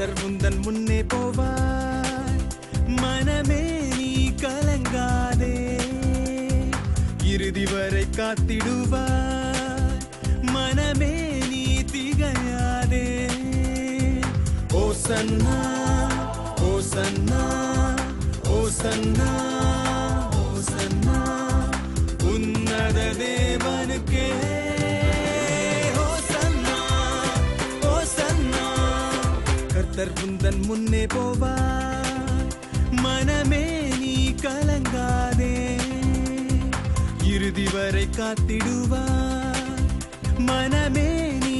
கர்த்தர் உந்தன் முன்னே போவார், மனமே நீ கலங்காதே. இறுதி வரை காத்திடுவார், மனமே நீ திகையாதே. ஓசன்னா ஓசன்னா ஓசன்னா ஓசன்னா உன்னத தேவனுக்கே. ஓசன்னா ஓசன்னா கர்த்தர் உந்தன் முன்னே போவார், மனமே நீ கலங்காதே. இறுதி வரை காத்திடுவார், மனமே நீ